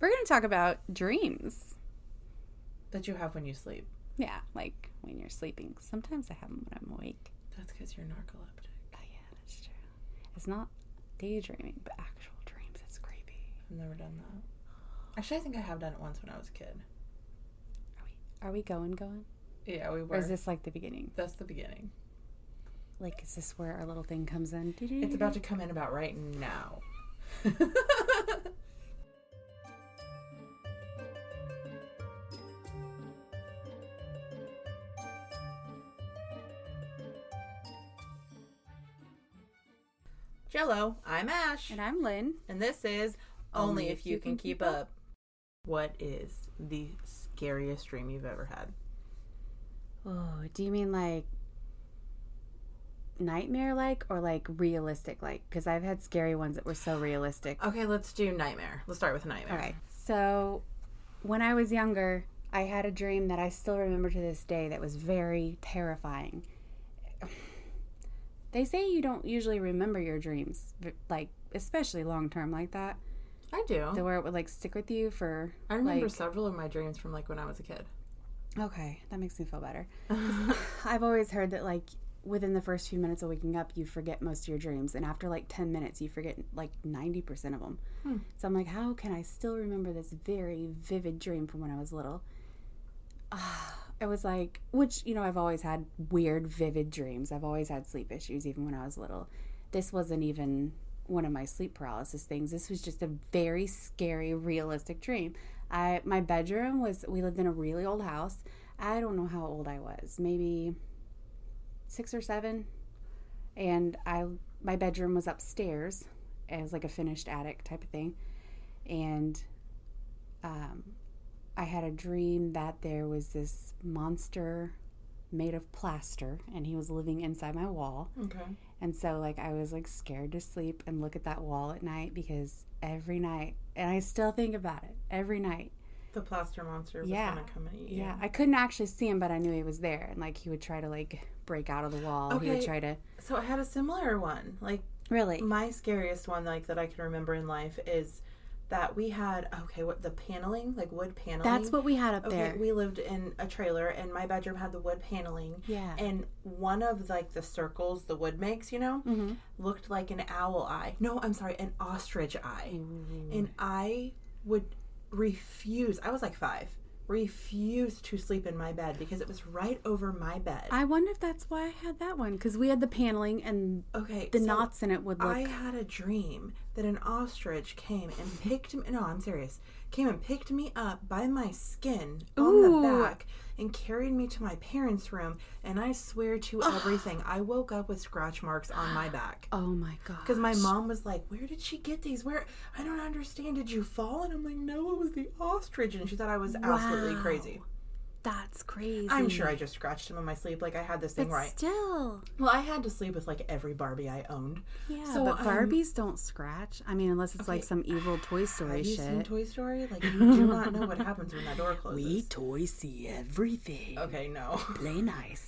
We're going to talk about dreams. That you have when you sleep. Yeah, like when you're sleeping. Sometimes I have them when I'm awake. That's because you're narcoleptic. Oh, yeah, that's true. It's not daydreaming, but actual dreams. It's creepy. I've never done that. Actually, I think I have done it once when I was a kid. Are we going? Yeah, we were. Or is this like the beginning? That's the beginning. Like, is this where our little thing comes in? It's about to come in about right now. Jello, I'm Ash. And I'm Lynn. And this is Only If You Can Keep Up. What is the scariest dream you've ever had? Oh, do you mean like nightmare-like or like realistic-like? Because I've had scary ones that were so realistic. Okay, let's do nightmare. Let's start with nightmare. All right. So when I was younger, I had a dream that I still remember to this day that was very terrifying. They say you don't usually remember your dreams, like especially long-term like that. I do. Where it would like stick with you for I remember several of my dreams from like when I was a kid. Okay, that makes me feel better. I've always heard that like within the first few minutes of waking up, you forget most of your dreams. And after like 10 minutes, you forget like 90% of them. So I'm like, how can I still remember this very vivid dream from when I was little? It was like, which, you know, I've always had weird, vivid dreams. I've always had sleep issues, even when I was little. This wasn't even one of my sleep paralysis things. This was just a very scary, realistic dream. My bedroom was, we lived in a really old house. I don't know how old I was, maybe 6 or 7. And my bedroom was upstairs. It was like a finished attic type of thing. And I had a dream that there was this monster made of plaster and he was living inside my wall. Okay. And so like I was like scared to sleep and look at that wall at night because every night, and I still think about it every night, the plaster monster was gonna come and eat you. Yeah, I couldn't actually see him, but I knew he was there, and like he would try to like break out of the wall. Okay. He would try to. So I had a similar one. Like really, my scariest one like that I can remember in life is that we had the paneling, like wood paneling. That's what we had up there. We lived in a trailer, and my bedroom had the wood paneling. Yeah. And one of like the circles the wood makes, you know, looked like an owl eye. No, I'm sorry, an ostrich eye. Ooh. And I would refuse. I was like 5. Refused to sleep in my bed because it was right over my bed. I wonder if that's why I had that one, because we had the paneling and the knots in it would look. I had a dream that an ostrich came and picked me. No, I'm serious. Came and picked me up by my skin on the back and carried me to my parents' room. And I swear to everything, I woke up with scratch marks on my back. Oh my god! Because my mom was like, "Where did she get these? Where? I don't understand. Did you fall?" And I'm like, "No, it was the ostrich." And she thought I was absolutely crazy. That's crazy. I'm sure I just scratched him in my sleep. Like I had this thing right. Still. Well, I had to sleep with like every Barbie I owned. Yeah, so, but Barbies don't scratch. I mean, unless it's like some evil Toy Story shit. Have you seen Toy Story? Like you do not know what happens when that door closes. We toys see everything. Okay, no. Play nice.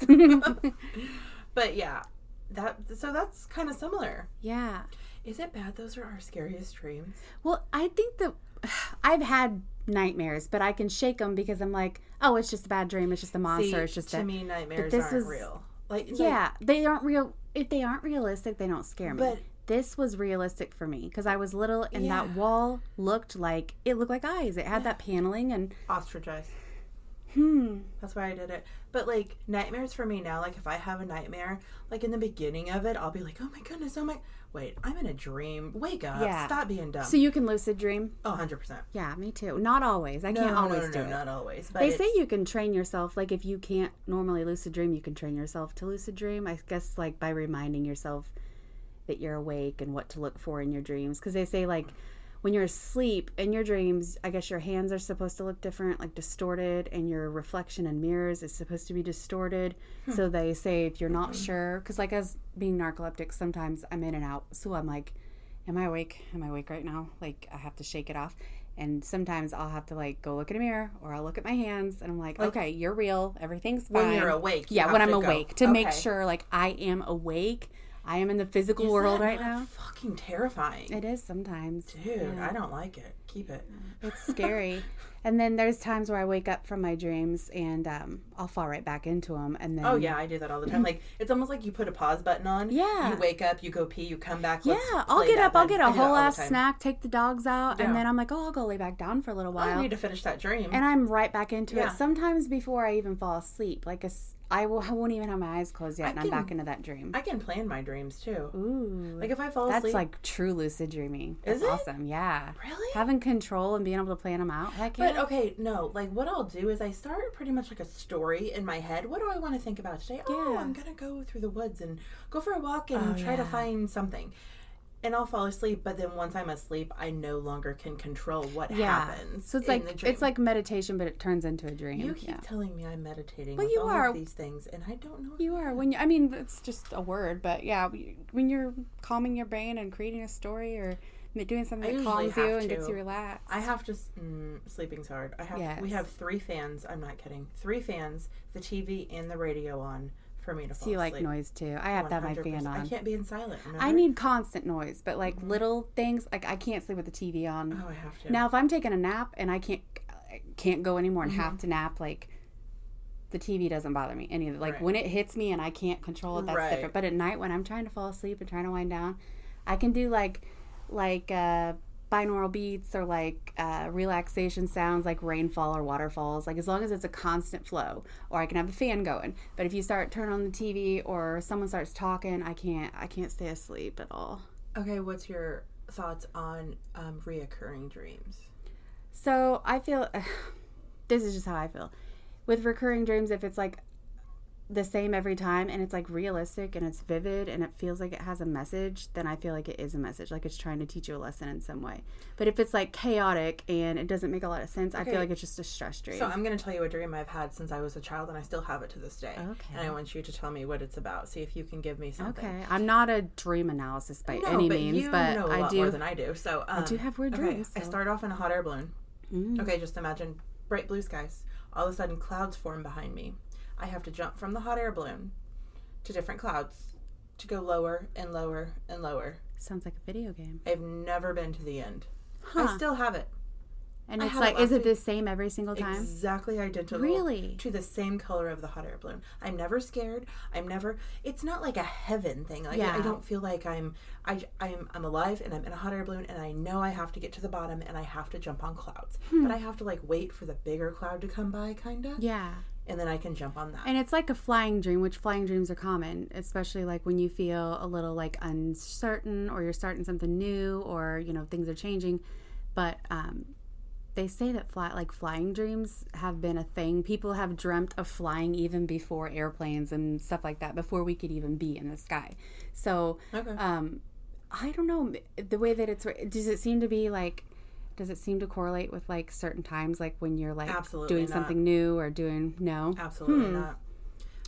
But yeah, that's kind of similar. Yeah. Is it bad? Those are our scariest dreams. Well, I think that I've had nightmares, but I can shake them because I'm like, oh, it's just a bad dream. It's just a monster. It's just to me, nightmares aren't real. Like they aren't real. If they aren't realistic, they don't scare me. But this was realistic for me because I was little, and that wall looked like eyes. It had that paneling and ostrich eyes. That's why I did it. But like nightmares for me now, like if I have a nightmare, like in the beginning of it, I'll be like, oh my goodness, wait, I'm in a dream. Wake up. Yeah. Stop being dumb. So you can lucid dream? Oh, 100%. Yeah, me too. Not always. I can't always do it. Not always. But they say you can train yourself. Like if you can't normally lucid dream, you can train yourself to lucid dream. I guess like by reminding yourself that you're awake and what to look for in your dreams. Because they say like when you're asleep in your dreams, I guess your hands are supposed to look different, like distorted, and your reflection in mirrors is supposed to be distorted. So they say if you're not sure, because like as being narcoleptic, sometimes I'm in and out. So I'm like, am I awake? Am I awake right now? Like I have to shake it off. And sometimes I'll have to like go look in a mirror or I'll look at my hands and I'm like, okay, you're real. Everything's fine. When you're awake. Yeah, when I'm awake to make sure like I am awake. I am in the physical world right now. Fucking terrifying. It is sometimes. Dude, I don't like it. keep it. It's scary. And then there's times where I wake up from my dreams and I'll fall right back into them. And then I do that all the time. Like, it's almost like you put a pause button on. Yeah. You wake up, you go pee, you come back. I'll get up, I'll get a whole ass snack, take the dogs out, and then I'm like, I'll go lay back down for a little while. I need to finish that dream. And I'm right back into it. Sometimes before I even fall asleep, like I won't even have my eyes closed yet, and I'm back into that dream. I can plan my dreams too. Ooh. Like if I fall asleep. That's like true lucid dreaming. That's awesome. Yeah. Really? Having control and being able to plan them out. Heck yeah. But okay, no. Like what I'll do is I start pretty much like a story in my head. What do I want to think about today? Oh, I'm going to go through the woods and go for a walk and try to find something. And I'll fall asleep, but then once I'm asleep, I no longer can control what happens. So it's like meditation, but it turns into a dream. You keep telling me I'm meditating with all of these things, and I don't know. You are I mean, it's just a word, but yeah, when you're calming your brain and creating a story or doing something that calms you and gets you relaxed. I have to. Sleeping's hard. We have 3 fans. I'm not kidding. 3 fans, the TV and the radio on. For me to fall asleep. You like noise too. I have to have my fan on. I can't be in silent. Remember? I need constant noise, but like little things, like I can't sleep with the TV on. Oh, I have to. Now, if I'm taking a nap and I can't go anymore and have to nap, like the TV doesn't bother me any of it. Like when it hits me and I can't control it, that's different. But at night when I'm trying to fall asleep and trying to wind down, I can do like binaural beats or like relaxation sounds like rainfall or waterfalls, like as long as it's a constant flow, or I can have the fan going. But if you start turning on the TV or someone starts talking, I can't stay asleep at all. Okay, what's your thoughts on reoccurring dreams? So I feel this is just how I feel with recurring dreams. If it's like the same every time and it's like realistic and it's vivid and it feels like it has a message, then I feel like it is a message, like it's trying to teach you a lesson in some way. But if it's like chaotic and it doesn't make a lot of sense, I feel like it's just a stress dream. So I'm going to tell you a dream I've had since I was a child, and I still have it to this day. Okay. And I want you to tell me what it's about. See if you can give me something. Okay. I'm not a dream analysis by any means, but know a lot more than I do. So I do have weird dreams. So. I start off in a hot air balloon. Okay, just imagine bright blue skies. All of a sudden, clouds form behind me. I have to jump from the hot air balloon to different clouds to go lower and lower and lower. Sounds like a video game. I've never been to the end. I still have it. And it's like, is it the same every single time? Exactly identical. Really? To the same color of the hot air balloon. I'm never scared. It's not like a heaven thing. Like I don't feel like I'm alive and I'm in a hot air balloon and I know I have to get to the bottom and I have to jump on clouds. But I have to like wait for the bigger cloud to come by, kind of. Yeah. And then I can jump on that. And it's like a flying dream, which flying dreams are common, especially like when you feel a little like uncertain or you're starting something new or, things are changing. But they say that flying dreams have been a thing. People have dreamt of flying even before airplanes and stuff like that, before we could even be in the sky. So I don't know, the way that does it seem to correlate with like certain times, like when you're like doing something new or no? Absolutely not.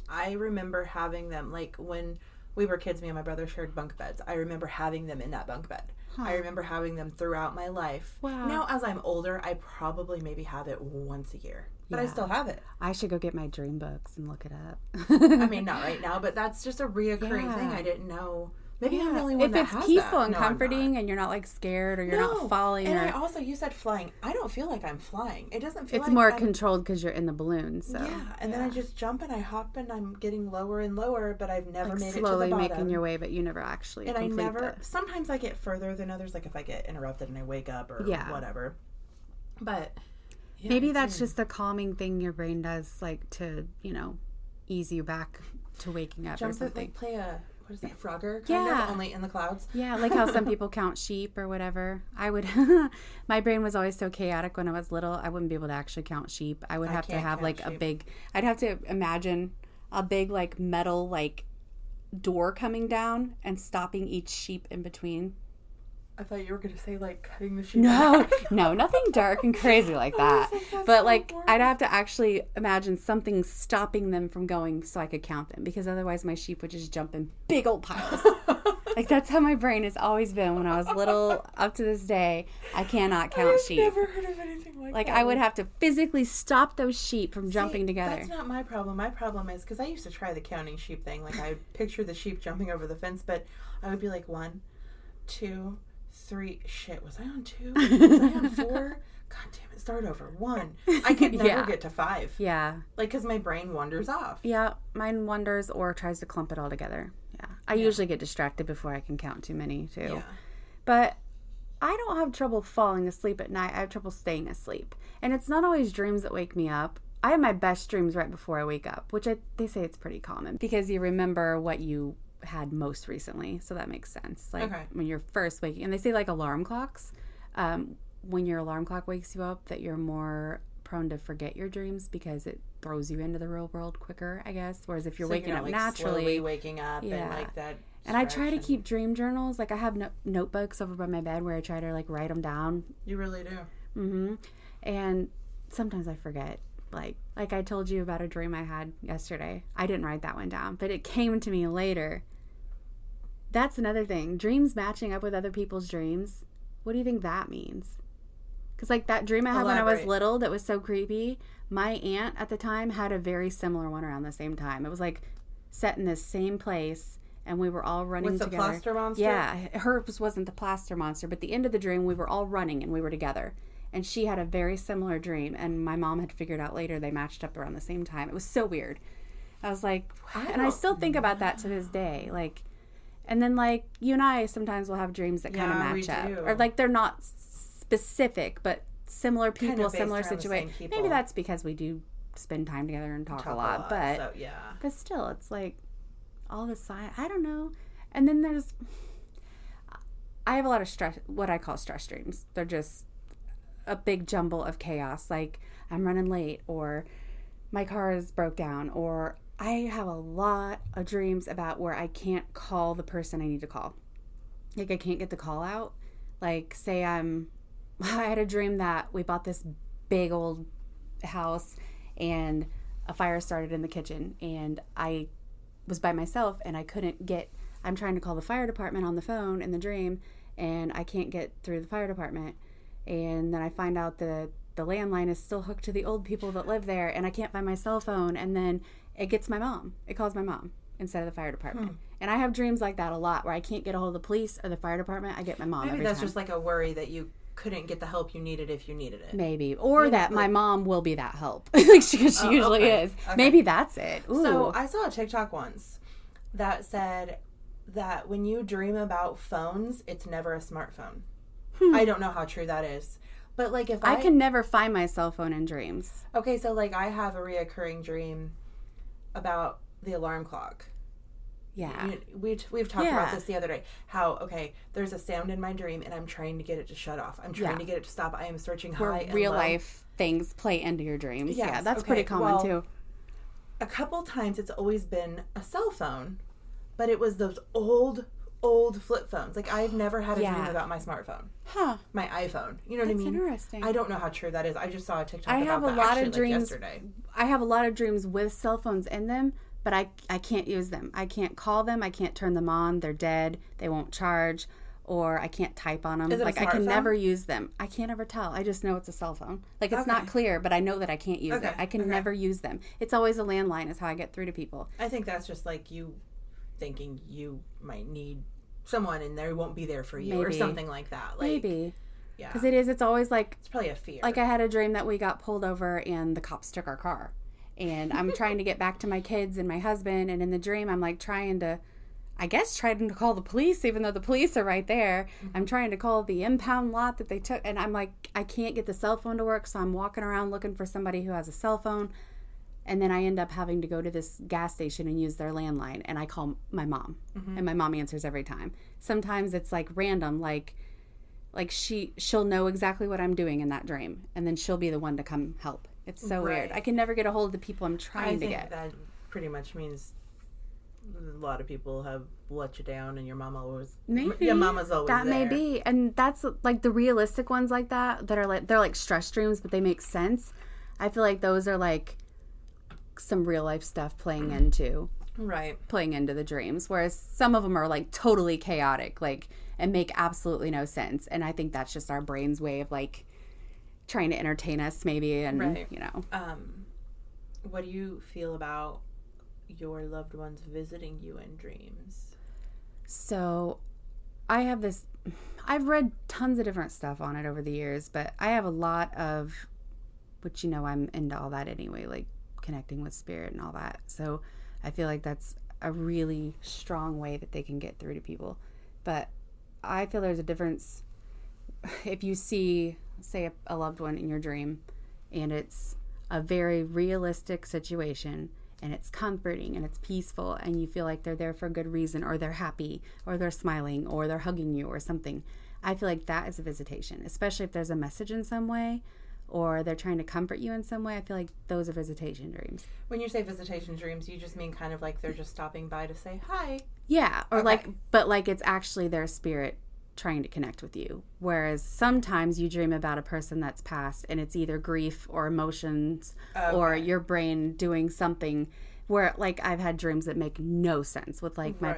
I remember having them, like when we were kids, me and my brother shared bunk beds. I remember having them in that bunk bed. I remember having them throughout my life. Wow. Now, as I'm older, I probably maybe have it once a year. But I still have it. I should go get my dream books and look it up. I mean, not right now, but that's just a reoccurring thing. I didn't know. Maybe I'm the only one that has that. If it's peaceful and comforting and you're not like scared or you're not falling. And you said flying. I don't feel like I'm flying. It doesn't feel like it's more controlled because you're in the balloon. So then I just jump and I hop and I'm getting lower and lower, but I've never made it to the bottom. Slowly making your way, but you never actually sometimes I get further than others, like if I get interrupted and I wake up or whatever. But maybe that's just a calming thing your brain does, like to, ease you back to waking up or something. Like play a... What is that, Frogger? Kind of, only in the clouds? Yeah, like how some people count sheep or whatever. My brain was always so chaotic when I was little, I wouldn't be able to actually count sheep. I would have to have like I'd have to imagine a big like metal like door coming down and stopping each sheep in between. I thought you were going to say, like, cutting the sheep. No, nothing dark and crazy like that. But, like, I'd have to actually imagine something stopping them from going so I could count them. Because otherwise my sheep would just jump in big old piles. Like, that's how my brain has always been when I was little up to this day. I cannot count sheep. I've never heard of anything like that. Like, I would have to physically stop those sheep from jumping together. That's not my problem. My problem is, because I used to try the counting sheep thing. Like, I would picture the sheep jumping over the fence, but I would be like, 1, 2... 3. Shit, was I on 2? Was I on 4? God damn it, start over. 1. I could never get to 5. Yeah. Like, because my brain wanders off. Yeah, mine wanders or tries to clump it all together. Yeah. I usually get distracted before I can count too many, too. Yeah. But I don't have trouble falling asleep at night. I have trouble staying asleep. And it's not always dreams that wake me up. I have my best dreams right before I wake up, which they say it's pretty common because you remember what you had most recently. So that makes sense. Like when you're first waking, and they say like alarm clocks, when your alarm clock wakes you up, that you're more prone to forget your dreams because it throws you into the real world quicker, I guess. Whereas if you're waking up like naturally, slowly waking up and like that. And I try to keep dream journals. Like I have notebooks over by my bed where I try to like write them down. You really do. Mm-hmm. And sometimes I forget. Like I told you about a dream I had yesterday. I didn't write that one down, but it came to me later. That's another thing. Dreams matching up with other people's dreams. What do you think that means? Because like that dream I had when I was little that was so creepy, my aunt at the time had a very similar one around the same time. It was like set in this same place, and we were all running together. With the plaster monster? Yeah. Hers wasn't the plaster monster, but the end of the dream, we were all running, and we were together. And she had a very similar dream, and my mom had figured out later they matched up around the same time. It was so weird. I was like, and I still think about that to this day. Like, and then like you and I sometimes will have dreams that kind of match up, or like they're not specific, but similar people, kind of similar situation. Maybe that's because we do spend time together and talk a lot, but so, yeah. But still, it's like all the side. I don't know. And then I have a lot of stress, what I call stress dreams. They're just a big jumble of chaos. Like I'm running late, or my car is broke down, or I have a lot of dreams about where I can't call the person I need to call. Like I can't get the call out. Like say I had a dream that we bought this big old house and a fire started in the kitchen, and I was by myself and I'm trying to call the fire department on the phone in the dream, and I can't get through the fire department. And then I find out that the landline is still hooked to the old people that live there, and I can't find my cell phone. And then it gets my mom. It calls my mom instead of the fire department. And I have dreams like that a lot where I can't get a hold of the police or the fire department. I get my mom Maybe every that's time. just like a worry that you couldn't get the help you needed if you needed it. Maybe. Or that my mom will be that help. Like she usually is. Okay. Maybe that's it. Ooh. So I saw a TikTok once that said that when you dream about phones, it's never a smartphone. I don't know how true that is. But like if I can never find my cell phone in dreams. Okay, so like I have a reoccurring dream about the alarm clock. Yeah. We've talked about this the other day. How, okay, there's a sound in my dream and I'm trying to get it to shut off. I'm trying to get it to stop. I am searching high and real low. Life things play into your dreams. Yes, yeah, that's pretty common too. A couple times it's always been a cell phone, but it was those old flip phones. Like I've never had a dream about my smartphone. My iPhone. You know what I mean? That's interesting. I don't know how true that is. I just saw a TikTok about that actually, like yesterday. I have a lot of dreams with cell phones in them, but I can't use them. I can't call them. I can't turn them on. They're dead. They won't charge. Or I can't type on them. Like I can never use them. I can't ever tell. I just know it's a cell phone. Like it's not clear, but I know that I can't use it. I can never use them. It's always a landline is how I get through to people. I think that's just like you thinking you might need someone and they won't be there for you or something like that. Like, maybe. Yeah. Because it's always like... It's probably a fear. Like I had a dream that we got pulled over and the cops took our car. And I'm trying to get back to my kids and my husband. And in the dream, I'm like trying to call the police, even though the police are right there. Mm-hmm. I'm trying to call the impound lot that they took. And I'm like, I can't get the cell phone to work. So I'm walking around looking for somebody who has a cell phone. And then I end up having to go to this gas station and use their landline. And I call my mom. Mm-hmm. And my mom answers every time. Sometimes it's like random, like she'll know exactly what I'm doing in that dream. And then she'll be the one to come help. It's so weird. I can never get a hold of the people I'm trying to get. I think that pretty much means a lot of people have let you down and your mama's always that there. May be. And that's like the realistic ones like that are like, they're like stress dreams, but they make sense. I feel like those are like some real life stuff playing into the dreams, whereas some of them are like totally chaotic, like, and make absolutely no sense. And I think that's just our brain's way of like trying to entertain us maybe. And you know, what do you feel about your loved ones visiting you in dreams? So I have this, I've read tons of different stuff on it over the years, but I have a lot of, which, you know, I'm into all that anyway, like connecting with spirit and all that. So I feel like that's a really strong way that they can get through to people. But I feel there's a difference if you see, say, a loved one in your dream and it's a very realistic situation and it's comforting and it's peaceful and you feel like they're there for a good reason, or they're happy, or they're smiling, or they're hugging you or something. I feel like that is a visitation, especially if there's a message in some way or they're trying to comfort you in some way. I feel like those are visitation dreams. When you say visitation dreams, you just mean kind of like they're just stopping by to say hi. Yeah, or okay. But it's actually their spirit trying to connect with you. Whereas sometimes you dream about a person that's passed and it's either grief or emotions or your brain doing something where, like, I've had dreams that make no sense with, like, my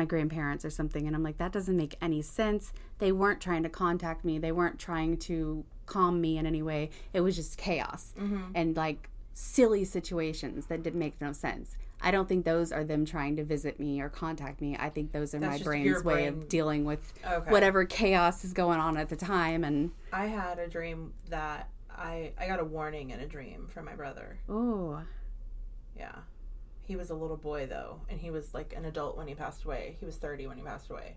grandparents or something, and I'm like, that doesn't make any sense. They weren't trying to contact me. They weren't trying to calm me in any way. It was just chaos and, like, silly situations that didn't make no sense. I don't think those are them trying to visit me or contact me. I think those are my brain's way of dealing with whatever chaos is going on at the time. And I had a dream that I got a warning in a dream from my brother. Oh. Yeah. He was a little boy, though, and he was like an adult when he passed away. He was 30 when he passed away.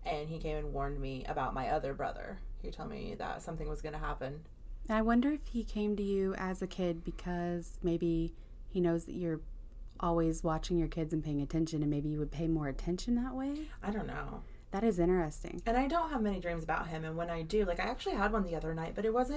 And he came and warned me about my other brother. He told me that something was going to happen. I wonder if he came to you as a kid because maybe he knows that you're always watching your kids and paying attention, and maybe you would pay more attention that way. I don't know. That is interesting. And I don't have many dreams about him, and when I do, like, I actually had one the other night, but it was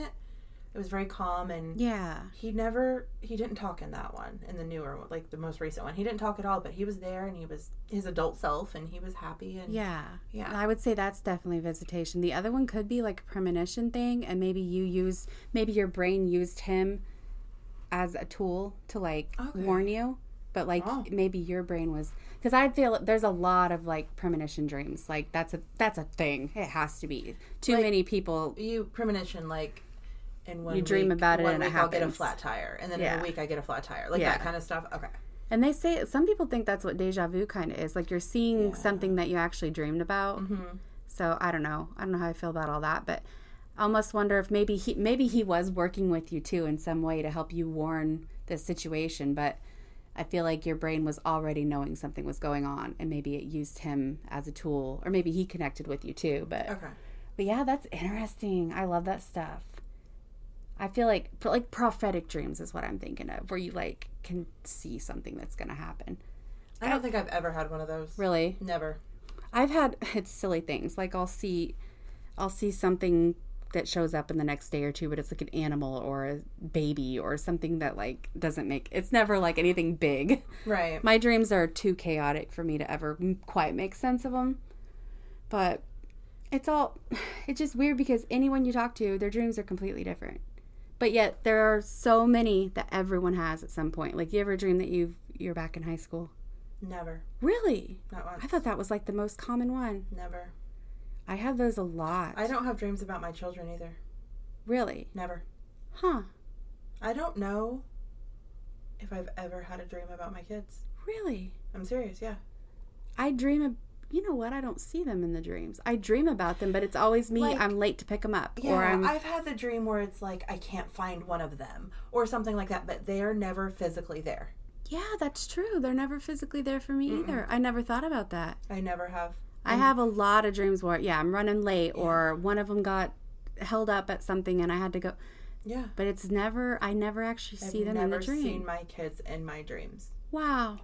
very calm, and he didn't talk in that one, in the newer, like the most recent one. He didn't talk at all, but he was there, and he was his adult self, and he was happy. And yeah. I would say that's definitely visitation. The other one could be like a premonition thing, and maybe your brain used him as a tool to, like, warn you. But, like, maybe your brain was... Because I feel there's a lot of, like, premonition dreams. Like, that's a thing. It has to be. Too many people... You premonition, like, in 1 week... You dream about it and it happens. I'll get a flat tire. And then in a week I get a flat tire. Like, that kind of stuff. Okay. And they say... Some people think that's what deja vu kind of is. Like, you're seeing something that you actually dreamed about. Mm-hmm. So, I don't know. I don't know how I feel about all that. But I almost wonder if maybe he was working with you, too, in some way to help you warn this situation. But... I feel like your brain was already knowing something was going on, and maybe it used him as a tool, or maybe he connected with you too. But yeah, that's interesting. I love that stuff. I feel like prophetic dreams is what I'm thinking of, where you, like, can see something that's going to happen. I don't think I've ever had one of those. Really? Never. I've had silly things. Like, I'll see something that shows up in the next day or two, but it's like an animal or a baby or something that, like, it's never like anything big. Right. My dreams are too chaotic for me to ever quite make sense of them. But it's just weird because anyone you talk to, their dreams are completely different. But yet there are so many that everyone has at some point. Like, you ever dream that you're back in high school? Never. Really? Not once. I thought that was like the most common one. Never. I have those a lot. I don't have dreams about my children either. Really? Never. Huh. I don't know if I've ever had a dream about my kids. Really? I'm serious, yeah. I dream you know what? I don't see them in the dreams. I dream about them, but it's always me. Like, I'm late to pick them up. Yeah, I've had the dream where it's like I can't find one of them or something like that, but they're never physically there. Yeah, that's true. They're never physically there for me either. I never thought about that. I never have. I have a lot of dreams where, I'm running late or one of them got held up at something and I had to go. Yeah. But I never actually see them in the dream. I've never seen my kids in my dreams. Wow.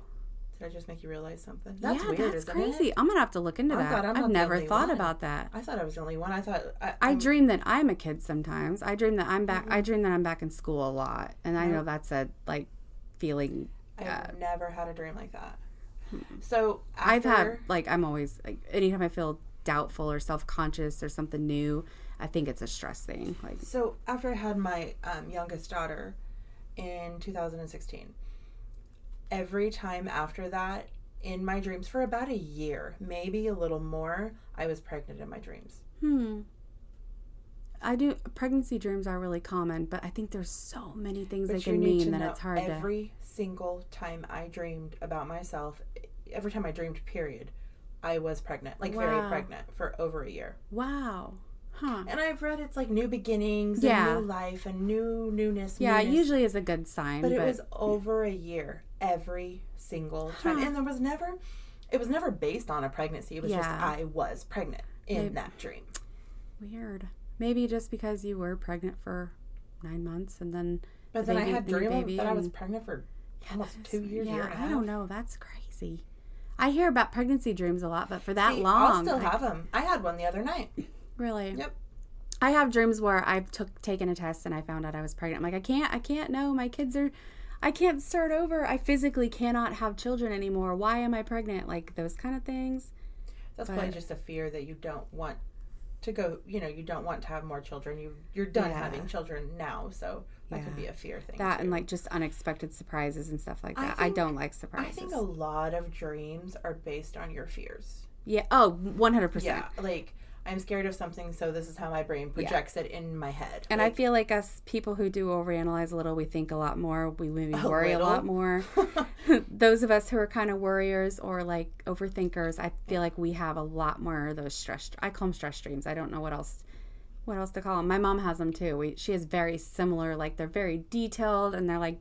Did I just make you realize something? That's weird, that's isn't crazy. It? I'm going to have to look into that. I've never thought about that. I thought I was the only one. I dream that I'm a kid sometimes. I dream that I'm back. I dream that I'm back in school a lot. And I know that's a, like, feeling. I've never had a dream like that. So I've had, like, I'm always, like, anytime I feel doubtful or self-conscious or something new, I think it's a stress thing. Like, so after I had my youngest daughter in 2016, every time after that, in my dreams for about a year, maybe a little more, I was pregnant in my dreams. Pregnancy dreams are really common, but I think there's so many things they can mean that it's hard every single time I dreamed about myself, every time I dreamed, period, I was pregnant, like very pregnant for over a year. Wow. Huh. And I've read it's like new beginnings and new life and newness. Yeah, it usually is a good sign. But it was over a year every single time. And it was never based on a pregnancy. It was just I was pregnant in that dream. Weird. Maybe just because you were pregnant for 9 months and then But then I had dreams that I was pregnant for almost 2 years. Yeah, I don't know. That's crazy. I hear about pregnancy dreams a lot, but for that long. I'll still have them. I had one the other night. Really? Yep. I have dreams where I've taken a test and I found out I was pregnant. I'm like, I can't. No, my kids are. I can't start over. I physically cannot have children anymore. Why am I pregnant? Like those kind of things. That's probably just a fear that you don't want to go. You know, you don't want to have more children. You're done having children now, so that could be a fear thing. That too. And like just unexpected surprises and stuff like that. I don't like surprises. I think a lot of dreams are based on your fears. Yeah. Oh, 100%. Yeah. Like, I'm scared of something, so this is how my brain projects it in my head. And I feel like us people who do overanalyze a little, we think a lot more. We maybe worry a lot more. Those of us who are kind of worriers or like overthinkers, I feel like we have a lot more of those stress. I call them stress dreams. I don't know what else to call them. My mom has them too. She has very similar, like they're very detailed and they're like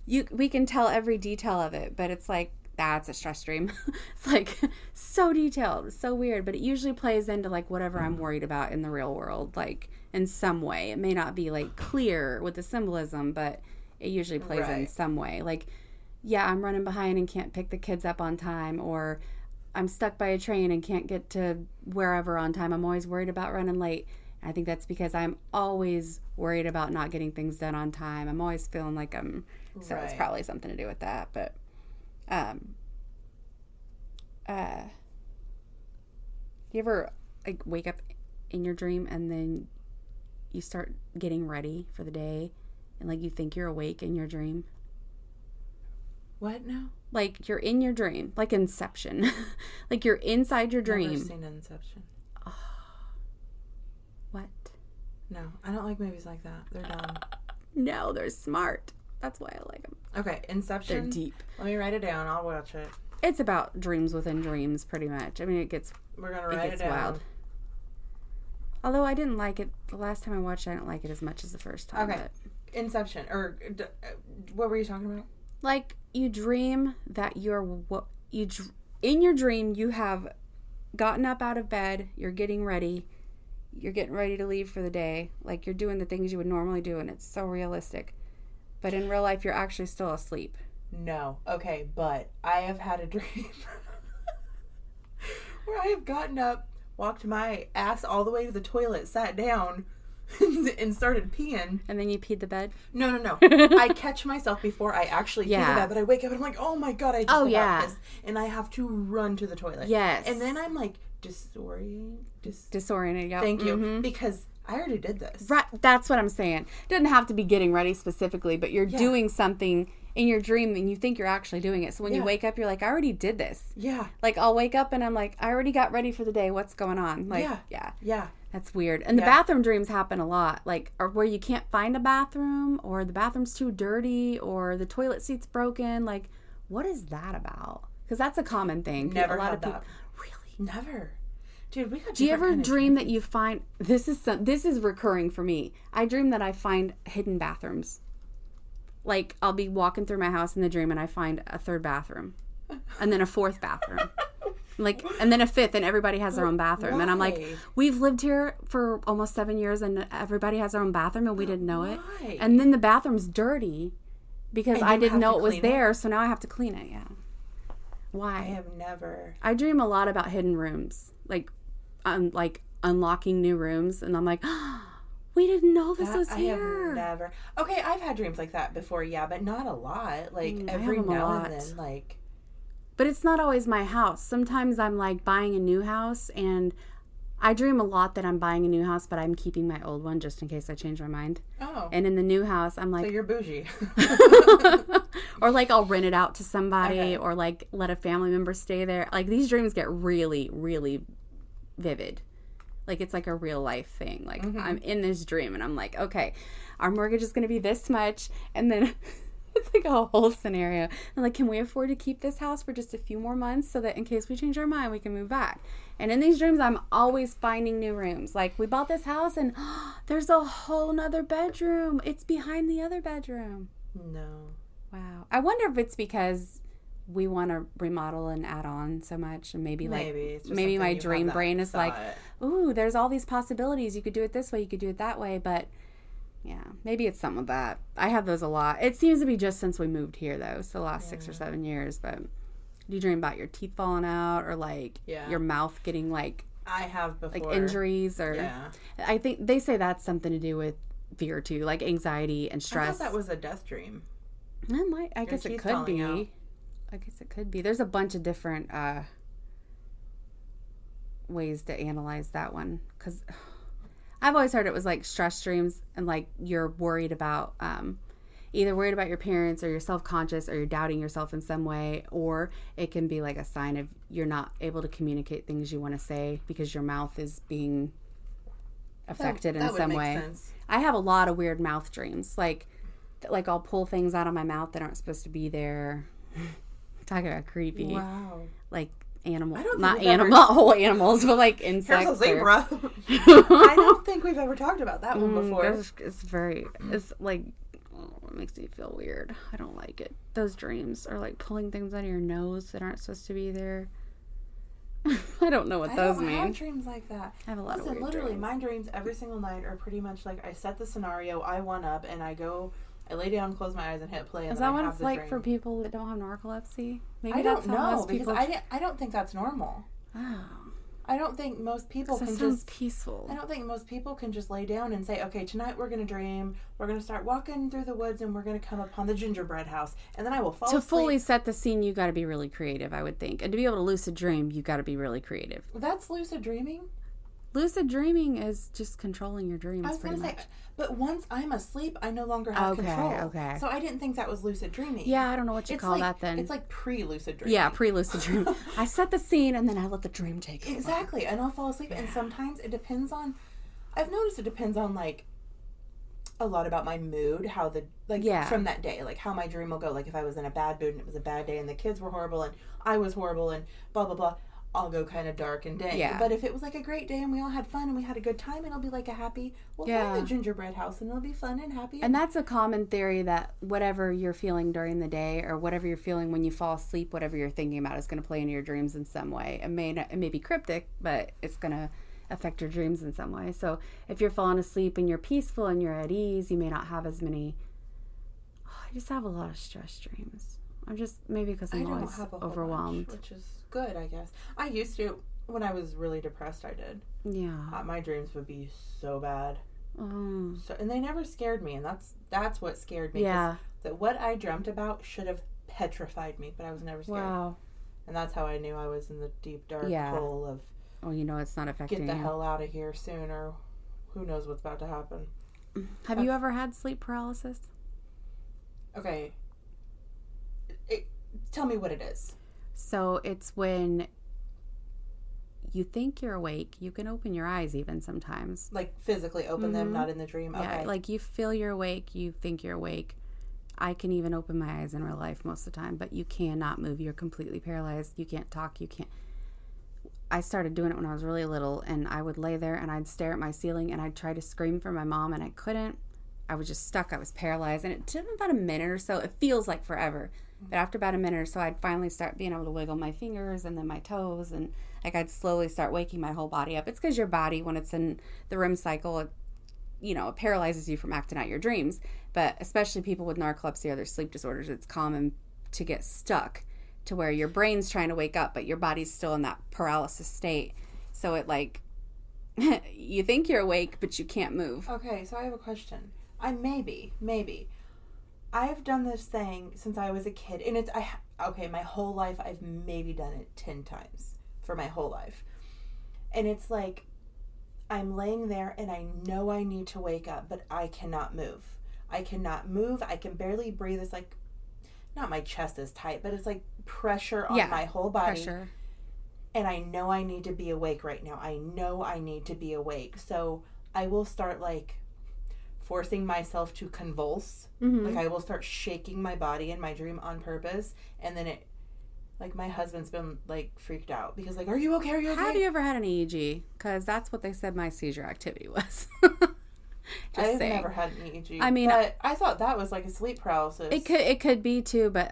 we can tell every detail of it, but it's like, that's a stress dream. It's like so detailed, so weird, but it usually plays into like whatever I'm worried about in the real world, like in some way. It may not be like clear with the symbolism, but it usually plays in some way. Like, yeah, I'm running behind and can't pick the kids up on time, or I'm stuck by a train and can't get to wherever on time. I'm always worried about running late. I think that's because I'm always worried about not getting things done on time. I'm always feeling like so it's probably something to do with that, but you ever like wake up in your dream and then you start getting ready for the day and like you think you're awake in your dream? What now? Like you're in your dream, like Inception. Like you're inside your dream. Never seen Inception. Oh. What? No, I don't like movies like that. They're dumb. No, they're smart. That's why I like them. Okay, Inception. They're deep. Let me write it down. I'll watch it. It's about dreams within dreams, pretty much. I mean, We're gonna write it down. Wild. Although I didn't like it the last time I watched it, I didn't like it as much as the first time. Okay, Inception, or what were you talking about? Like you dream that in your dream you have gotten up out of bed, you're getting ready to leave for the day. Like you're doing the things you would normally do, and it's so realistic. But in real life, you're actually still asleep. No. Okay, but I have had a dream where I have gotten up, walked my ass all the way to the toilet, sat down, and started peeing. And then you peed the bed? No. I catch myself before I actually pee the bed, but I wake up and I'm like, oh my God, I just forgot this. And I have to run to the toilet. Yes. And then I'm like disoriented. Yep. Thank you. Because I already did this. Right. That's what I'm saying. It doesn't have to be getting ready specifically, but you're doing something in your dream and you think you're actually doing it. So when you wake up, you're like, I already did this. Yeah. Like I'll wake up and I'm like, I already got ready for the day. What's going on? Like, yeah. That's weird. And the bathroom dreams happen a lot. Like, or where you can't find a bathroom, or the bathroom's too dirty, or the toilet seat's broken. Like, what is that about? Because that's a common thing. Never a lot had of people, that. Really? Never. Dude, we got. Do you ever dream that you find this is recurring for me? I dream that I find hidden bathrooms. Like I'll be walking through my house in the dream and I find a third bathroom, and then a fourth bathroom, like, and then a fifth, and everybody has their own bathroom. And I'm like, we've lived here for almost 7 years, and everybody has their own bathroom, and we didn't know it. And then the bathroom's dirty because I didn't know it was there, so now I have to clean it. Yeah. Why? I have never. I dream a lot about hidden rooms, like unlocking new rooms, and I'm like, oh, we didn't know this was here. I have never. Okay, I've had dreams like that before, yeah, but not a lot. Like every now and then, like. But it's not always my house. Sometimes I'm like buying a new house, and I dream a lot that I'm buying a new house, but I'm keeping my old one just in case I change my mind. Oh. And in the new house, I'm like... So you're bougie. Or like I'll rent it out to somebody, or like let a family member stay there. Like these dreams get really, really vivid. Like it's like a real life thing. Like I'm in this dream and I'm like, okay, our mortgage is going to be this much. And then It's like a whole scenario. And like, can we afford to keep this house for just a few more months so that in case we change our mind, we can move back? And in these dreams, I'm always finding new rooms. Like, we bought this house and there's a whole nother bedroom. It's behind the other bedroom. No. Wow. I wonder if it's because we want to remodel and add on so much, and maybe my dream brain is like, ooh, there's all these possibilities. You could do it this way, you could do it that way, but yeah, maybe it's something with that. I have those a lot. It seems to be just since we moved here though, so the last 6 or 7 years. But do you dream about your teeth falling out, or like your mouth getting like, I have before, like injuries, or I think they say that's something to do with fear too, like anxiety and stress. I thought that was a death dream. I guess it could be. Out. I guess it could be. There's a bunch of different ways to analyze that one, because I've always heard it was like stress dreams, and like you're worried about either worried about your parents, or you're self-conscious, or you're doubting yourself in some way, or it can be like a sign of you're not able to communicate things you want to say because your mouth is being affected in some way. Sense. I have a lot of weird mouth dreams, like I'll pull things out of my mouth that aren't supposed to be there. Talking about creepy. Wow. Like animals. Not whole animals, but like insects. Here's a zebra. I don't think we've ever talked about that one before. It's like, it makes me feel weird. I don't like it. Those dreams are like pulling things out of your nose that aren't supposed to be there. I don't know what those mean. I have dreams like that. I have a lot of weird literally, dreams. My dreams every single night are pretty much like I set the scenario, I one up, and I lay down, close my eyes, and hit play. And is that what it's like for people that don't have narcolepsy? Maybe I don't know, because I don't think that's normal. Oh. I don't think most people can sounds peaceful. I don't think most people can just lay down and say, okay, tonight we're going to dream. We're going to start walking through the woods, and we're going to come upon the gingerbread house, and then I will fall asleep. To fully set the scene, you got to be really creative, I would think. And to be able to lucid dream, you got to be really creative. That's lucid dreaming? Lucid dreaming is just controlling your dreams. I was going to say, but once I'm asleep, I no longer have control. Okay. So I didn't think that was lucid dreaming. Yeah, I don't know what you call that then. It's like pre-lucid dreaming. Yeah, pre-lucid dream. I set the scene and then I let the dream take over. Exactly, and I'll fall asleep. Yeah. And sometimes it depends on. I've noticed it depends on like a lot about my mood, how from that day, like how my dream will go. Like if I was in a bad mood and it was a bad day and the kids were horrible and I was horrible and blah blah blah. I'll go kind of dark and dank. Yeah. But if it was like a great day and we all had fun and we had a good time, it'll be like a happy, we'll find the gingerbread house and it'll be fun and happy. And that's a common theory, that whatever you're feeling during the day or whatever you're feeling when you fall asleep, whatever you're thinking about is going to play into your dreams in some way. It may be cryptic, but it's going to affect your dreams in some way. So if you're falling asleep and you're peaceful and you're at ease, you may not have as many. I just have a lot of stress dreams. I'm just, maybe because I'm always overwhelmed. Bunch, which is good, I guess. I used to, when I was really depressed, I did. Yeah. My dreams would be so bad. So, and they never scared me, and that's what scared me. Yeah. That what I dreamt about should have petrified me, but I was never scared. Wow. And that's how I knew I was in the deep, dark hole of... Oh, it's not affecting you. Get the hell out of here soon, or who knows what's about to happen. Have you ever had sleep paralysis? Okay. Tell me what it is. So it's when you think you're awake. You can open your eyes even sometimes. Like physically open them, not in the dream? Yeah, okay. Like you feel you're awake. You think you're awake. I can even open my eyes in real life most of the time, but you cannot move. You're completely paralyzed. You can't talk. You can't. I started doing it when I was really little, and I would lay there and I'd stare at my ceiling and I'd try to scream for my mom, and I couldn't. I was just stuck. I was paralyzed, and it took about a minute or so. It feels like forever. But after about a minute or so, I'd finally start being able to wiggle my fingers and then my toes, and like I'd slowly start waking my whole body up. It's because your body, when it's in the REM cycle, it paralyzes you from acting out your dreams. But especially people with narcolepsy or other sleep disorders, it's common to get stuck to where your brain's trying to wake up, but your body's still in that paralysis state. So it you think you're awake, but you can't move. Okay, so I have a question. Maybe. I've done this thing since I was a kid, and my whole life I've maybe done it 10 times for my whole life. And it's like I'm laying there and I know I need to wake up, but I cannot move. I can barely breathe. It's like, not my chest is tight, but it's like pressure on my whole body. Pressure. And I know I need to be awake right now. I know I need to be awake. So I will start forcing myself to convulse. Like, I will start shaking my body in my dream on purpose, and then it, like, my husband's been, like, freaked out because, like, are you okay? Are you okay? Have you ever had an EEG? Because that's what they said my seizure activity was. I've never had an EEG. I mean, but I thought that was like a sleep paralysis. It could be too, but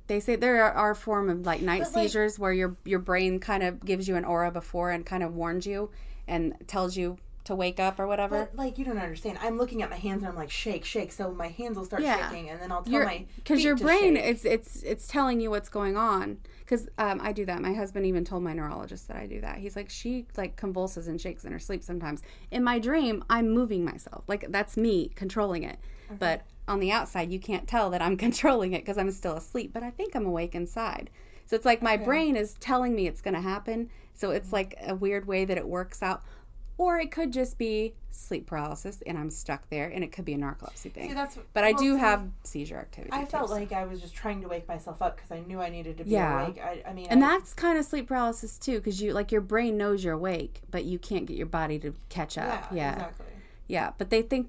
they say there are form of like night seizures where your brain kind of gives you an aura before and kind of warns you and tells you to wake up or whatever. But, like, you don't understand. I'm looking at my hands and I'm like, shake, shake. So my hands will start shaking, and then I'll tell my because your brain shake. it's telling you what's going on. Because I do that. My husband even told my neurologist that I do that. He's like, she like convulses and shakes in her sleep sometimes. In my dream, I'm moving myself. Like, that's me controlling it. Okay. But on the outside, you can't tell that I'm controlling it because I'm still asleep. But I think I'm awake inside. So it's like my brain is telling me it's going to happen. So it's like a weird way that it works out. Or it could just be sleep paralysis and I'm stuck there, and it could be a narcolepsy thing. But I do have seizure activity. I felt like I was just trying to wake myself up because I knew I needed to be awake. I mean, and that's kind of sleep paralysis too, because you like your brain knows you're awake, but you can't get your body to catch up. Yeah, exactly. Yeah, but they think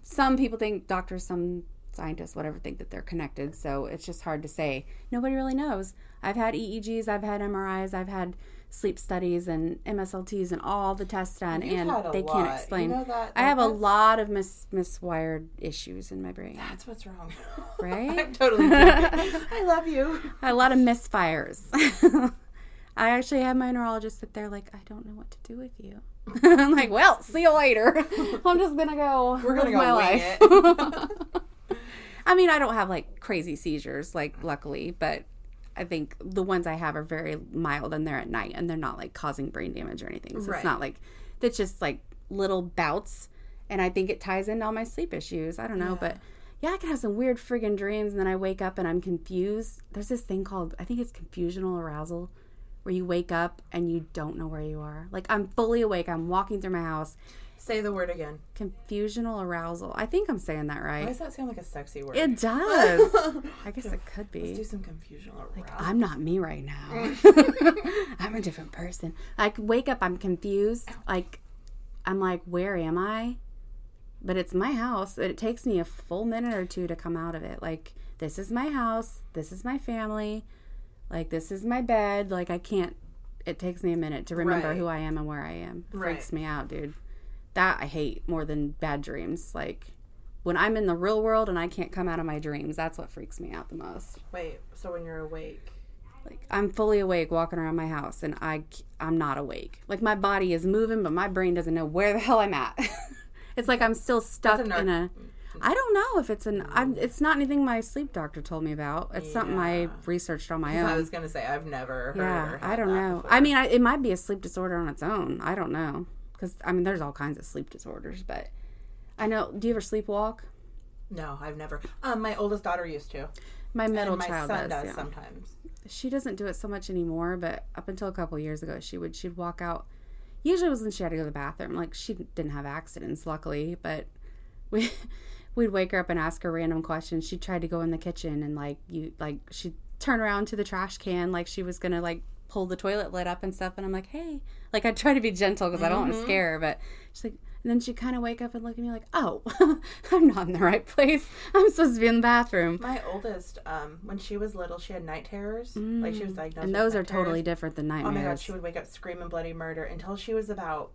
some people think, doctors, some scientists, whatever, think that they're connected. So it's just hard to say. Nobody really knows. I've had EEGs, I've had MRIs, I've had sleep studies and MSLTs and all the tests done, and they can't explain. You know that, I have a lot of miswired issues in my brain. That's what's wrong. Right? I'm totally joking. I love you. A lot of misfires. I actually have my neurologist sit there like, I don't know what to do with you. I'm like, well, see you later. I'm just going to go. We're going to go my wing life. It. I mean, I don't have like crazy seizures, like, luckily, but I think the ones I have are very mild, and they're at night, and they're not like causing brain damage or anything. So it's not like, it's just like little bouts, and I think it ties into all my sleep issues. I don't know, but yeah, I can have some weird friggin' dreams, and then I wake up and I'm confused. There's this thing called, I think it's confusional arousal, where you wake up and you don't know where you are. Like, I'm fully awake, I'm walking through my house. Say the word again. Confusional arousal. I think I'm saying that right. Why does that sound like a sexy word? It does. I guess it could be. Let's do some confusional arousal. Like, I'm not me right now. I'm a different person. I wake up, I'm confused. Like, I'm like, where am I? But it's my house. It takes me a full minute or two to come out of it. Like, this is my house. This is my family. Like, this is my bed. Like, I can't. It takes me a minute to remember who I am and where I am. It freaks me out, dude. That I hate more than bad dreams. Like, when I'm in the real world and I can't come out of my dreams, that's what freaks me out the most. Wait, so when you're awake? Like, I'm fully awake walking around my house, and I'm not awake. Like, my body is moving, but my brain doesn't know where the hell I'm at. It's like I'm still stuck in a... I don't know if it's it's not anything my sleep doctor told me about. It's something I researched on my own. I was going to say, I've never heard or had I don't know. Before. I mean, it might be a sleep disorder on its own. I don't know. Because, I mean, there's all kinds of sleep disorders, but I know. Do you ever sleepwalk? No, I've never. My oldest daughter used to. My middle child does. My son does sometimes. She doesn't do it so much anymore, but up until a couple of years ago, she'd walk out. Usually it was when she had to go to the bathroom. Like, she didn't have accidents, luckily, but we'd wake her up and ask her random questions. She tried to go in the kitchen, and she'd turn around to the trash can like she was gonna like pull the toilet lid up and stuff, and I'm like, hey, like, I try to be gentle because I don't want to scare her, but she's like, and then she'd kind of wake up and look at me like, oh, I'm not in the right place. I'm supposed to be in the bathroom. My oldest, when she was little, she had night terrors. Like, she was diagnosed and those are totally different than nightmares. Oh my God, she would wake up screaming bloody murder until she was about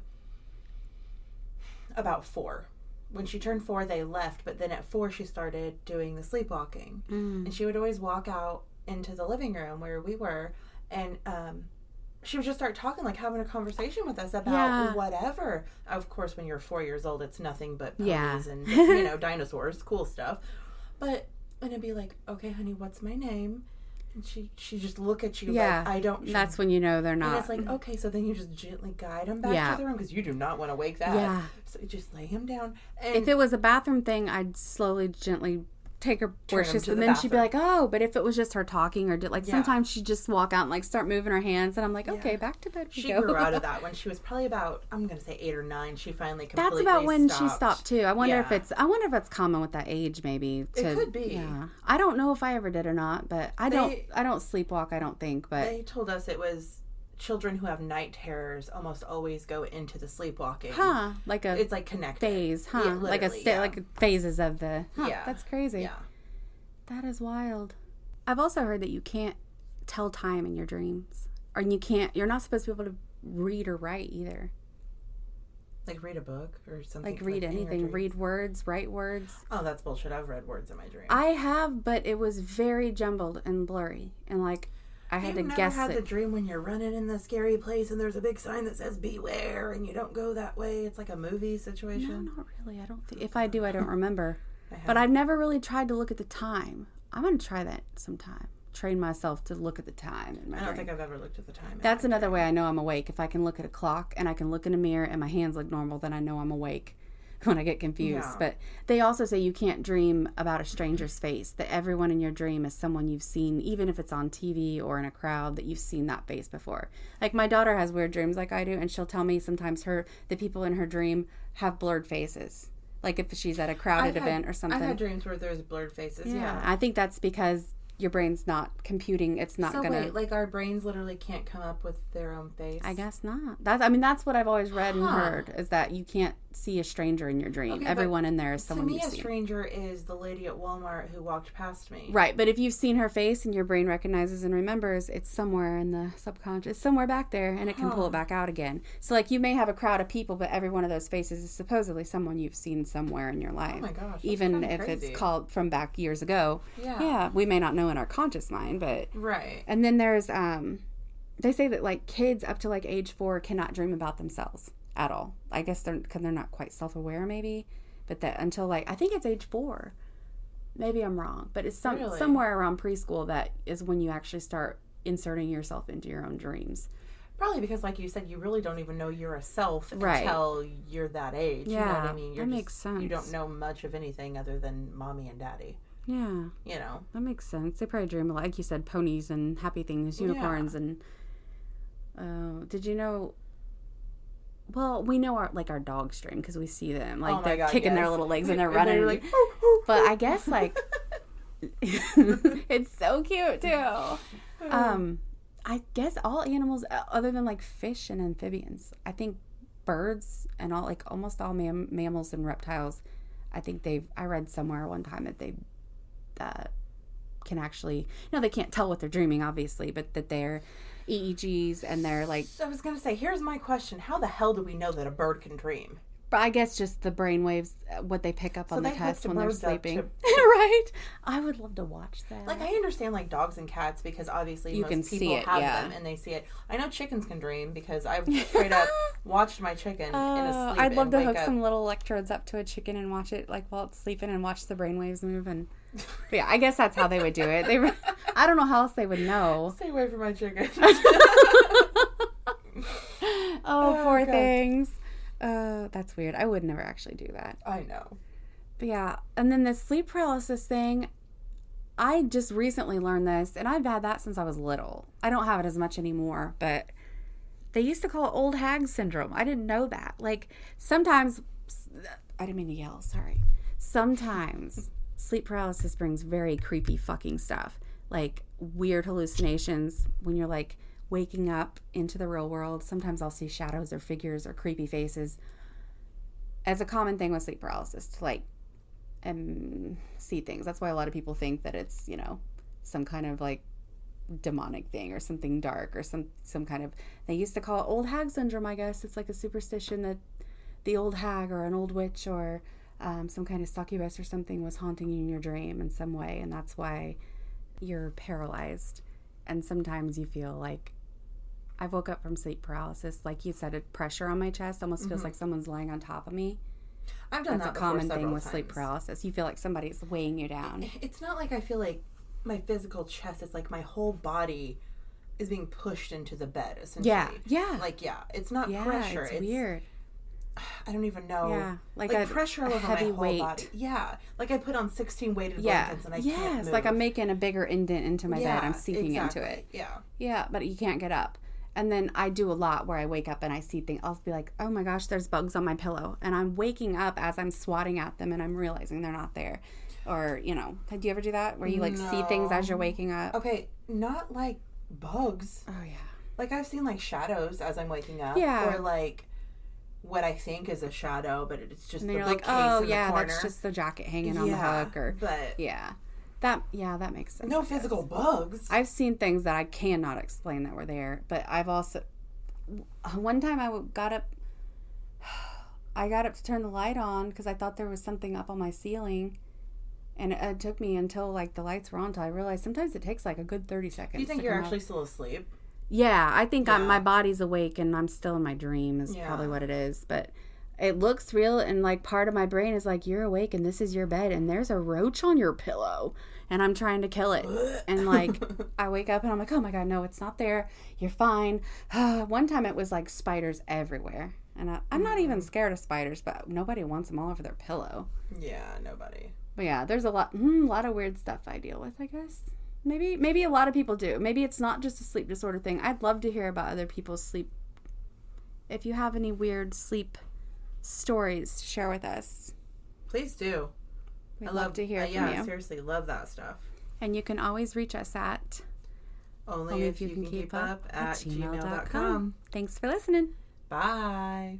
4. When she turned 4, they left, but then at 4, she started doing the sleepwalking. And she would always walk out into the living room where we were, and she would just start talking, like having a conversation with us about whatever. Of course, when you're 4 years old, it's nothing but ponies and, dinosaurs, cool stuff. But, and it'd be like, okay, honey, what's my name? And she just look at you like, I don't... That's when you know they're not. And it's like, okay, so then you just gently guide them back to the room because you do not want to wake that. Yeah. So you just lay him down. And if it was a bathroom thing, I'd slowly, gently take her where she's, and then she'd be like, oh, but if it was just her talking or sometimes she'd just walk out and like start moving her hands, and I'm like, okay, back to bed. She grew out of that when she was probably about, I'm gonna say 8 or 9. She finally completely That's about when stopped. she stopped too. I wonder if it's common with that age, maybe. It could be. Yeah, I don't know if I ever did or not, but I don't sleepwalk. I don't think, but they told us it was children who have night terrors almost always go into the sleepwalking. Huh. It's like connected. Phase, huh? Yeah, like phases of the... Huh, yeah. That's crazy. Yeah. That is wild. I've also heard that you can't tell time in your dreams. Or you're not supposed to be able to read or write either. Like read a book or something? Like read anything. Read words, write words. Oh, that's bullshit. I've read words in my dreams. I have, but it was very jumbled and blurry. And like, I had to guess it. You've never had the dream when you're running in the scary place and there's a big sign that says beware and you don't go that way? It's like a movie situation? No, not really. I don't think. If I do, I don't remember. But I've never really tried to look at the time. I'm going to try that sometime. Train myself to look at the time in my I don't think I've ever looked at the time. That's another way I know I'm awake. If I can look at a clock and I can look in a mirror and my hands look normal, then I know I'm awake when I get confused. Yeah. But they also say you can't dream about a stranger's face, that everyone in your dream is someone you've seen, even if it's on TV or in a crowd, that you've seen that face before. Like my daughter has weird dreams like I do, and she'll tell me sometimes the people in her dream have blurred faces. Like if she's at a crowded event or something. I've had dreams where there's blurred faces, yeah. I think that's because your brain's not computing. It's not gonna. Wait, like our brains literally can't come up with their own face? I guess not. That's what I've always read and heard, is that you can't see a stranger in your dream. Okay, everyone in there is someone you've seen. To me, a stranger is the lady at Walmart who walked past me. Right, but if you've seen her face and your brain recognizes and remembers, it's somewhere in the subconscious, somewhere back there, and it can pull it back out again. So, like, you may have a crowd of people, but every one of those faces is supposedly someone you've seen somewhere in your life. Oh my gosh, even if it's called from back years ago. Yeah, we may not know in our conscious mind, but right. And then there's they say that like kids up to like age 4 cannot dream about themselves at all. I guess they're not quite self-aware maybe, but that until like I think it's age 4. Maybe I'm wrong, but it's somewhere around preschool that is when you actually start inserting yourself into your own dreams. Probably because, like you said, you really don't even know you're a self until you're that age. Yeah, you know what I mean? That makes sense. You don't know much of anything other than mommy and daddy. Yeah. You know. That makes sense. They probably dream, like you said, ponies and happy things, unicorns, and... did you know... Well, we know our dogs dream because we see them. Like, they're kicking their little legs and they're running. They're like, but I guess, like... it's so cute, too. I guess all animals, other than, like, fish and amphibians. I think birds and all, like, almost all mammals and reptiles, I think I read somewhere one time that they can actually, they can't tell what they're dreaming, obviously, but that they're EEGs and they're like... So I was going to say, here's my question. How the hell do we know that a bird can dream? But I guess just the brain waves, what they pick up on the test when they're sleeping. Right? I would love to watch that. Like, I understand, like, dogs and cats because obviously most people have them and they see it. I know chickens can dream because I've straight up watched my chicken in a sleep. I'd love to hook some little electrodes up to a chicken and watch it, like, while it's sleeping and watch the brain waves move. And yeah, I guess that's how they would do it. I don't know how else they would know. Stay away from my chicken. Oh, poor things. That's weird. I would never actually do that. I know. But yeah, and then the sleep paralysis thing, I just recently learned this, and I've had that since I was little. I don't have it as much anymore, but they used to call it old hag syndrome. I didn't know that. Like, sometimes, I didn't mean to yell, sorry. Sometimes sleep paralysis brings very creepy fucking stuff. Like, weird hallucinations when you're, like, waking up into the real world. Sometimes I'll see shadows or figures or creepy faces. As a common thing with sleep paralysis, to like see things. That's why a lot of people think that it's, some kind of like demonic thing or something dark or some kind of, they used to call it old hag syndrome, I guess. It's like a superstition that the old hag or an old witch or some kind of succubus or something was haunting you in your dream in some way, and that's why you're paralyzed. And sometimes you feel like, I woke up from sleep paralysis, like you said, a pressure on my chest almost feels like someone's lying on top of me. I've done that before. That's a common thing with sleep paralysis. You feel like somebody's weighing you down. It's not like I feel like my physical chest. It's like my whole body is being pushed into the bed, essentially. Yeah. Like, it's not pressure. It's weird. I don't even know. Yeah, like a pressure over my whole weight. body. Yeah, like I put on 16 weighted blankets and I can't move. Like I'm making a bigger indent into my bed. I'm sinking into it. Yeah, but you can't get up. And then I do a lot where I wake up and I see things. I'll be like, oh my gosh, there's bugs on my pillow. And I'm waking up as I'm swatting at them and I'm realizing they're not there. Or, do you ever do that? Where you see things as you're waking up? Okay, not like bugs. Oh, yeah. Like, I've seen, like, shadows as I'm waking up. Yeah. Or, like, what I think is a shadow, but it's just and the you're bookcase like, oh, in yeah, the corner. that's just the jacket hanging on the hook. Or, but... Yeah. That makes sense. No physical bugs. I've seen things that I cannot explain that were there, but I've also... One time I got up to turn the light on because I thought there was something up on my ceiling. And it took me until, like, the lights were on until I realized sometimes it takes, like, a good 30 seconds. Do you think you're actually still asleep? Yeah, I think my body's awake and I'm still in my dream is probably what it is. But it looks real, and, like, part of my brain is like, you're awake and this is your bed and there's a roach on your pillow and I'm trying to kill it. And, like, I wake up and I'm like, oh, my God, no, it's not there. You're fine. One time it was, like, spiders everywhere. And I'm not even scared of spiders, but nobody wants them all over their pillow. Yeah, nobody. But yeah, there's a lot of weird stuff I deal with, I guess. Maybe a lot of people do. Maybe it's not just a sleep disorder thing. I'd love to hear about other people's sleep. If you have any weird sleep stories to share with us, please do. I'd love to hear from you. Yeah, seriously, love that stuff. And you can always reach us at only if you can keep up at gmail.com. Thanks for listening. Bye.